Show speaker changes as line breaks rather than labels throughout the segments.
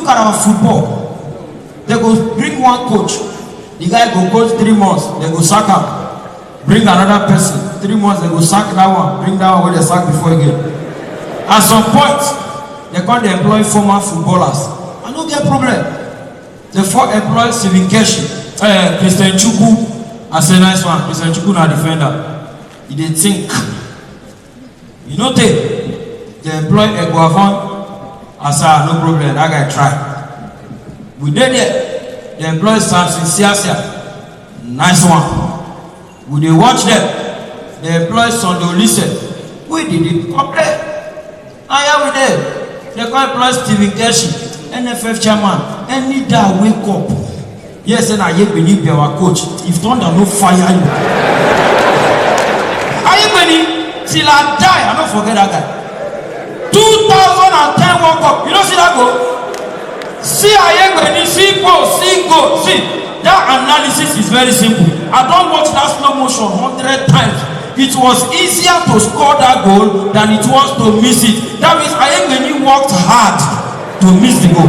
Look at our football. They go bring one coach. The guy go coach 3 months. They go sack him. Bring another person. 3 months. They go sack that one. Bring that one where they sack before again. At some point, they can't employ former footballers. I don't get problem. They employ Steven Keshi, Christian Chukwu. I say nice one. Christian Chukwu na defender. He dey think. You know they employ Eguavon. I say no problem. That guy try. We did it. They employ Samson Siasia. Nice one. We dey watch them. They employ Sunday Olise. We did it. Okay. Now here we there. They can employ Steven Keshi, NFF chairman. Any day I wake up. Yes, and I believe be our coach. If thunder no fire you. Are you ready? Till I die, I don't forget that guy. 2010 World Cup. You don't see that go? See Ayebeni, see go. See, that analysis is very simple. I don't watch that slow motion 100 times. It was easier to score that goal than it was to miss it. That means Ayebeni worked hard to miss the goal.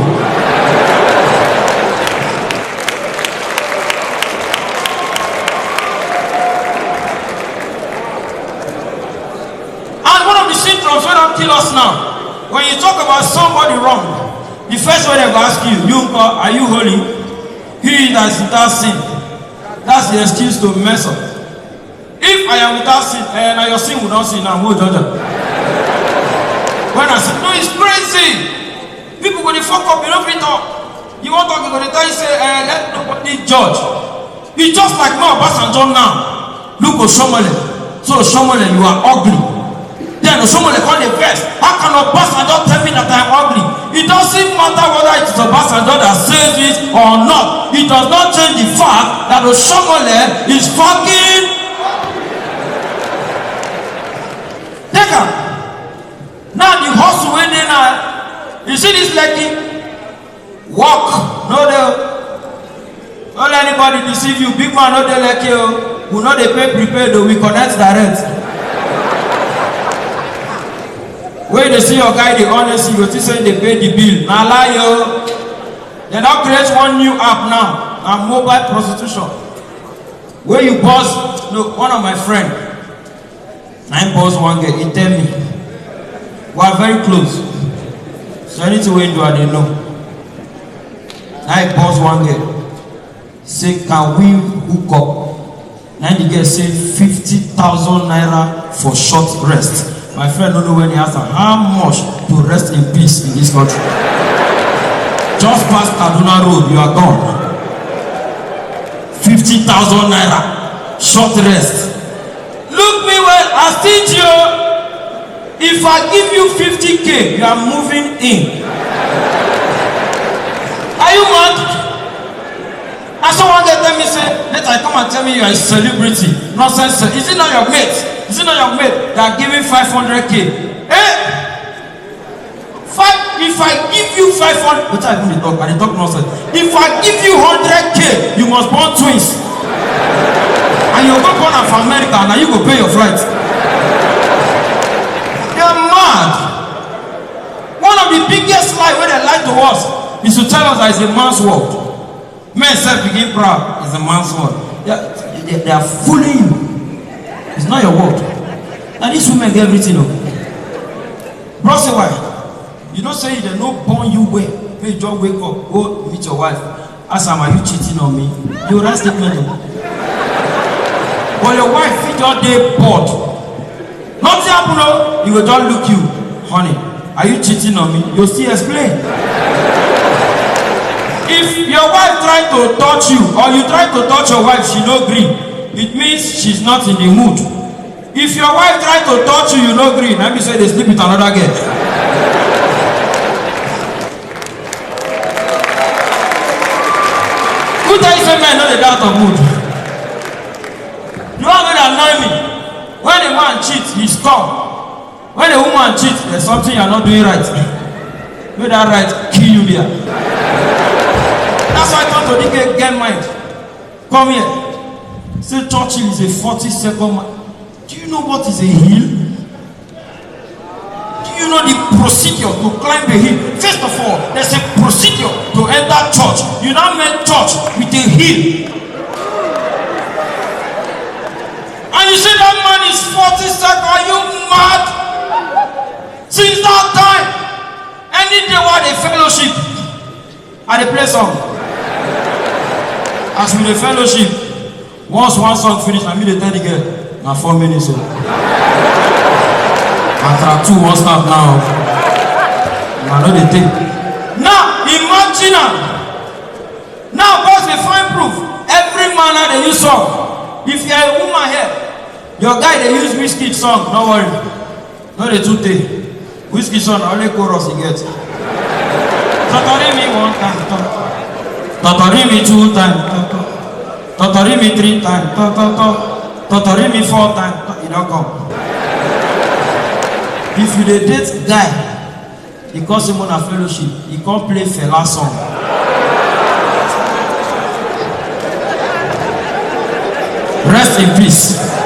And one of the symptoms will not kill us now. When you talk about somebody wrong, the first one they will ask you, are you holy? He that is without sin. That's the excuse to mess up. If I am without sin, and your sin will not sin, I'm more judge. When I say, no, it's crazy. People go to fuck up, you don't fit up. You want to talk, you go to tell you, say, let nobody judge. It's just like now, Obasanjo now. Look at Shomole. So Shomole, you are ugly. Then Shomole call the best. How can Obasanjo tell me that I'm ugly? It doesn't matter whether it is Obasanjo that says it or not. It does not change the fact that Shomole is fucking. Take her. Now the hustle went in now. You see this lucky? Walk. No, don't let anybody deceive you. Big man, no, they like you. We know they pay prepaid, though we connect direct. When they see your guy, they honestly, you will say they pay the bill. Now lie yo. They now create one new app now. A mobile prostitution. Where you boss, look, one of my friends. I boss one girl, he tell me. We are very close. So anything we do, I don't know. I boss one girl. Say, can we hook up? Now the girl say 50,000 naira for short rest. My friend don't know when he asked her how much to rest in peace in this country. Just past Kaduna Road, you are gone. 50,000 naira short rest. Look me well, I teach you. If I give you 50K, you are moving in. Are you mad? And someone get tell me say, later come and tell me you are a celebrity. Nonsense. Is it not your mate? Is it not your mate that are giving 500K? If I give you 500, but I even talk, I talk nonsense. If I give you 100K, you must born twins. And you go born from America, and you go pay your flight. You're mad. One of the biggest lies where they lie to us is to tell us that it's a man's world. Men self begin proud, it's a man's world. They are fooling you. It's not your word. And these women get everything up. Bro, say why? You don't say they don't born you well. Hey, just wake up, go meet your wife. Ask her, are you cheating on me? You write statement. But your wife fit your day bored. Nothing happen, no. He will just look you, honey. Are you cheating on me? You'll still explain. If your wife try to touch you, or you try to touch your wife, she no agree. It means she's not in the mood. If your wife try to touch you, you no agree. Let me say they sleep with another girl. Who tell you say men know the doubt of mood? You want to annoy me? When a man cheats, he's calm. When a woman cheats, there's something you're not doing right. Make that right, kill you there. That's why I thought to get mind. Come here. Say Churchill is a 40-second man. Do you know what is a hill? Do you know the procedure to climb a hill? First of all, there's a procedure to enter church. You now met church with a hill. And you say that man is 40 seconds. Are you mad? Since that time, any day while they fellowship, at the play song. As with the fellowship, once one song finish, I mean the 30 girl. Now 4 minutes. After 2 won't stop now. I know they think. Now imagine now boys they find proof. Every man that they use song. If you are a woman here, your guy they use Whiskey song. Don't worry. No they too take. Whiskey song only chorus he gets. Totori me 1 time. Totori me 2 times. Totori me 3 times. Totori me 4 times. He don't come. If you date guy, he calls him on a fellowship, he can't play fella song. Rest in peace.